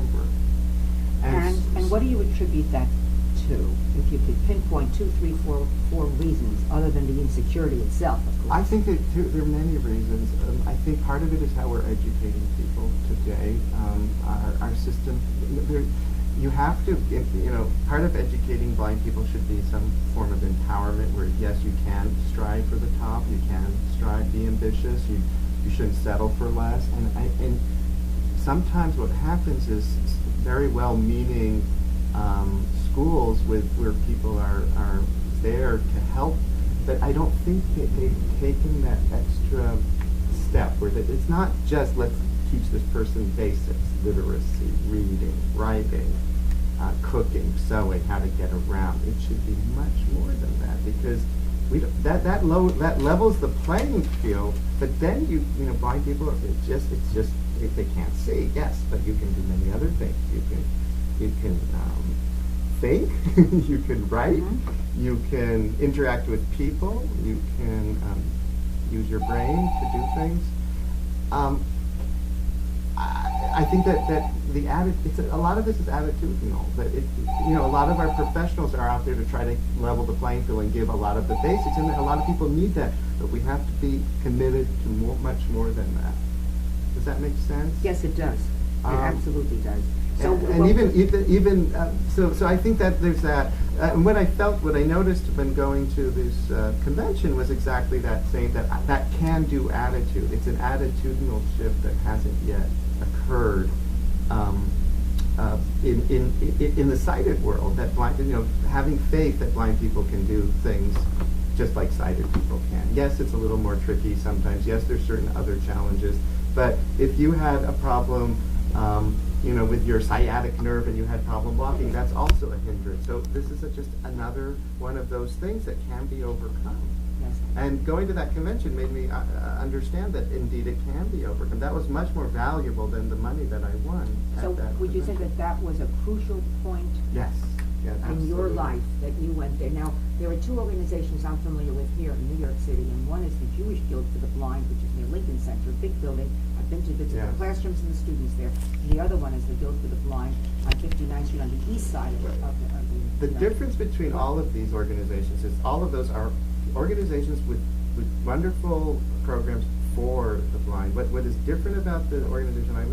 remember. And what do you attribute that to? If you could pinpoint 2, 3, 4 reasons other than the insecurity itself, of course. I think that there are many reasons. I think part of it is how we're educating people today. Our system, you have to, part of educating blind people should be some form of empowerment where, yes, you can strive for the top, you can strive, be ambitious, you shouldn't settle for less. And sometimes what happens is very well-meaning schools where people are there to help, but I don't think that they've taken that extra step where it's not just let's teach this person basics, literacy, reading, writing, cooking, sewing, how to get around. It should be much more than that, because that levels the playing field. But then blind people, it's just if they can't see, yes, but you can do many other things. You can think, you can write, you can interact with people, you can use your brain to do things. I think that a lot of this is attitudinal. That a lot of our professionals are out there to try to level the playing field and give a lot of the basics, and a lot of people need that. But we have to be committed to much more than that. Does that make sense? Yes, it does. It absolutely does. So I think that there's that. And what I noticed when going to this convention was exactly that, saying that can-do attitude. It's an attitudinal shift that hasn't yet occurred in the sighted world. That blind, having faith that blind people can do things just like sighted people can. Yes, it's a little more tricky sometimes. Yes, there's certain other challenges. But if you had a problem, with your sciatic nerve and you had problem walking, that's also a hindrance. So this is just another one of those things that can be overcome. Yes. And going to that convention made me understand that indeed it can be overcome. That was much more valuable than the money that I won. So would you say that was a crucial point? Yes. Yeah, in your life that you went there? Now, there are 2 organizations I'm familiar with here in New York City, and one is the Jewish Guild for the Blind, which is near Lincoln Center, a big building. I've been to visit the classrooms and the students there. And the other one is the Guild for the Blind on 59th Street on the east side of the difference between all of these organizations is all of those are organizations with wonderful programs for the blind. What is different about the organization I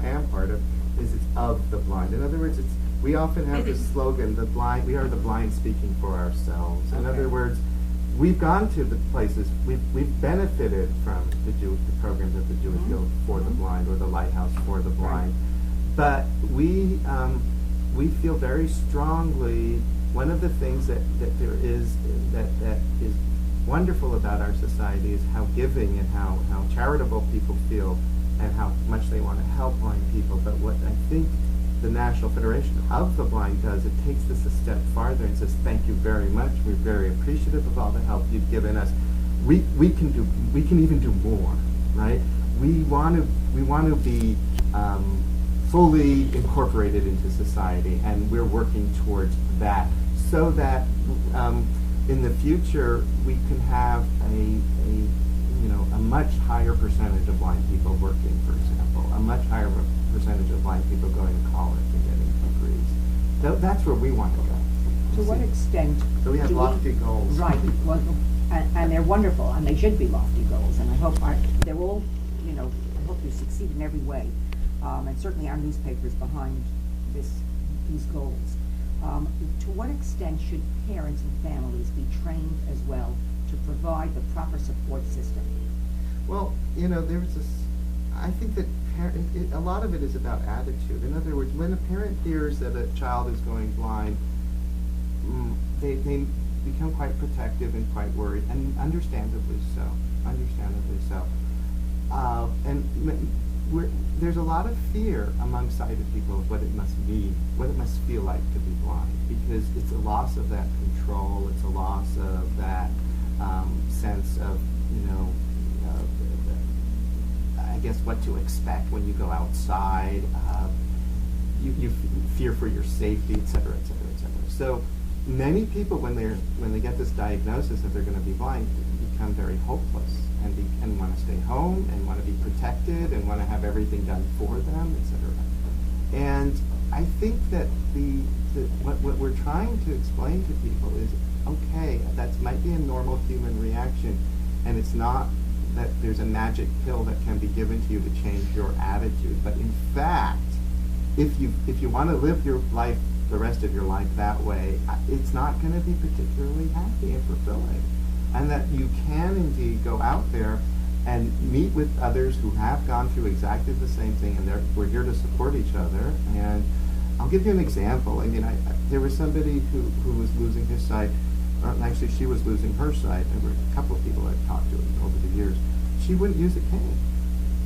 am part of, is it's of the blind. In other words, we often have this slogan, we are the blind speaking for ourselves. In other words, we've gone to the places, we've benefited from the programs of the Jewish Guild for the Blind or the Lighthouse for the Blind. But we feel very strongly, one of the things that is wonderful about our society is how giving and how charitable people feel and how much they want to help blind people. But what I think the National Federation of the Blind does, it takes this a step farther and says, thank you very much, we're very appreciative of all the help you've given us. We can even do more, right? We want to be fully incorporated into society, and we're working towards that, so that in the future we can have a much higher percentage of blind people working, for example, a much higher percentage of blind people going to college and getting degrees. That's where we want to go. To what extent? So we have lofty goals. Right. Well, and they're wonderful, and they should be lofty goals. And I hope they're all, I hope you succeed in every way. And certainly our newspapers behind these goals. To what extent should parents and families be trained as well to provide the proper support system? Well, I think that a lot of it is about attitude. In other words, when a parent hears that a child is going blind, they become quite protective and quite worried, and understandably so. There's a lot of fear among sighted people of what it must mean, what it must feel like to be blind, because it's a loss of that control, it's a loss of that sense of, I guess, what to expect when you go outside. You fear for your safety, et cetera, et cetera, et cetera. So many people, when they get this diagnosis that they're going to be blind, become very hopeless and want to stay home and want to be protected and want to have everything done for them, et cetera. I think that what we're trying to explain to people is, okay, that might be a normal human reaction, and it's not that there's a magic pill that can be given to you to change your attitude. But in fact, if you want to live your life, the rest of your life that way, it's not going to be particularly happy and fulfilling. And that you can indeed go out there and meet with others who have gone through exactly the same thing, and we're here to support each other. And I'll give you an example. I mean, there was somebody who was losing his sight, or actually she was losing her sight. There were a couple of people I've talked to over the years. She wouldn't use a cane.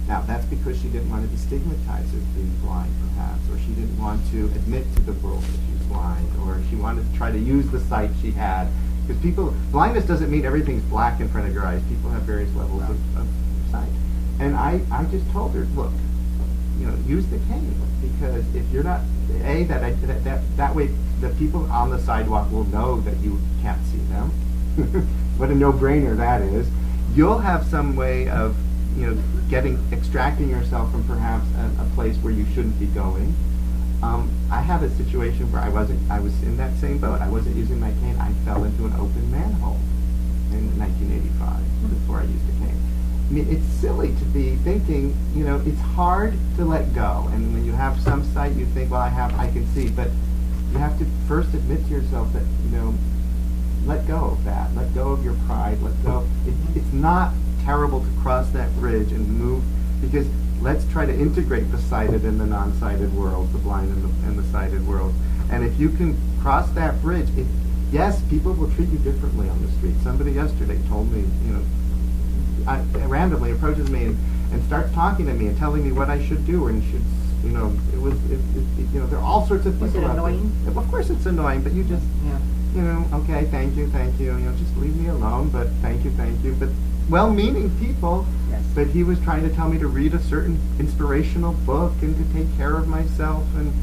Now, that's because she didn't want to be stigmatized as being blind, perhaps, or she didn't want to admit to the world that she's blind, or she wanted to try to use the sight she had. Because blindness doesn't mean everything's black in front of your eyes. People have various levels of sight. And I just told her, look, use the cane, because if you're not, that way the people on the sidewalk will know that you can't see them. What a no-brainer that is. You'll have some way of extracting yourself from perhaps a place where you shouldn't be going. I had a situation where I was in that same boat. I wasn't using my cane. I fell into an open manhole in 1985 before I used a cane. I mean, it's silly to be thinking, it's hard to let go. And when you have some sight, you think, well, I can see. But you have to first admit to yourself that, let go of that. Let go of your pride. Let go. It's not terrible to cross that bridge and move, because let's try to integrate the sighted and the non-sighted world, the blind and the sighted world. And if you can cross that bridge, yes, people will treat you differently on the street. Somebody yesterday told me, randomly approaches me and starts talking to me and telling me what I should do and should, there are all sorts of people out there. Was it annoying? Of course it's annoying, but you just, okay, thank you, just leave me alone, but thank you. But well-meaning people, yes. But he was trying to tell me to read a certain inspirational book and to take care of myself and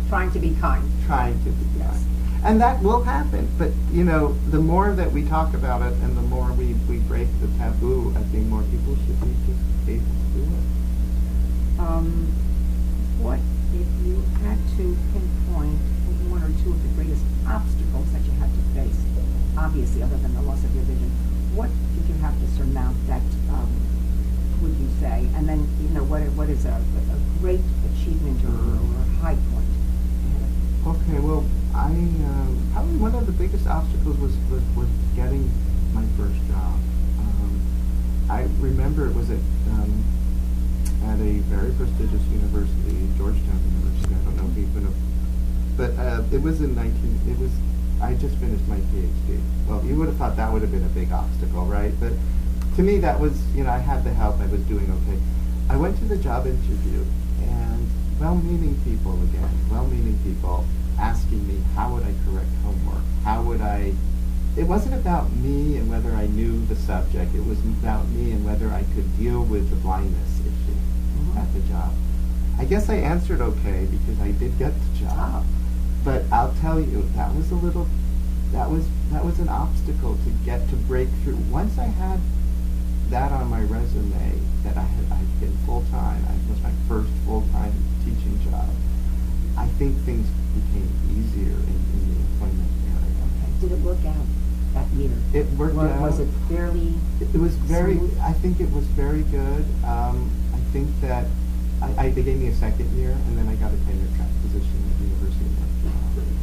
trying to be kind. Trying to be yes. kind. And that will happen. But, the more that we talk about it and the more we break the taboo, I think more people should be just able to do it. What if you had to pinpoint one or two of the greatest obstacles that you had to face, obviously other than the loss of your vision? What did you have to surmount that, would you say? And then, what is a great achievement or a high point? Okay, well, probably one of the biggest obstacles was getting my first job. I remember it was at a very prestigious university, Georgetown University. I don't know if you've been but it was I just finished my PhD. Well, you would have thought that would have been a big obstacle, right? But to me, that was, I had the help. I was doing okay. I went to the job interview, and well-meaning people asking me, how would I correct homework? It wasn't about me and whether I knew the subject. It was about me and whether I could deal with the blindness issue at the job. I guess I answered okay because I did get the job. But I'll tell you, that was an obstacle to break through. Once I had that on my resume, that I'd been full-time, it was my first full-time teaching job, I think things became easier in the employment area. Okay. Did it work out that year? It worked out. Was it fairly It was very, smooth? I think it was very good. I think that they gave me a second year, and then I got a tenure track position at the University of North Carolina.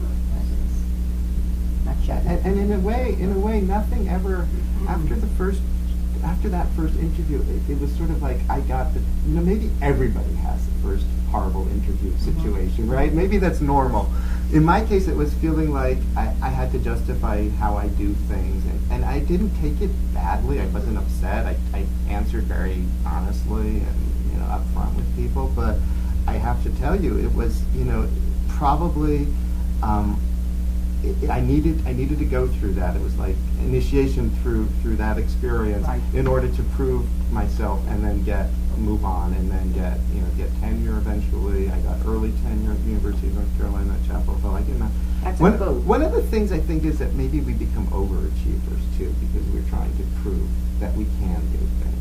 Not shabby. And in a way, nothing ever, after that first interview, it was sort of like I got the, maybe everybody has the first horrible interview situation, right? Maybe that's normal. In my case, it was feeling like I had to justify how I do things, and I didn't take it badly. I wasn't upset. I answered very honestly and upfront with people, but I have to tell you, it was probably I needed to go through that. It was like initiation through that experience, right, in order to prove myself and then move on and then get tenure eventually. I got early tenure at the University of North Carolina at Chapel Hill. That's one of the things I think is that maybe we become overachievers too, because we're trying to prove that we can do things.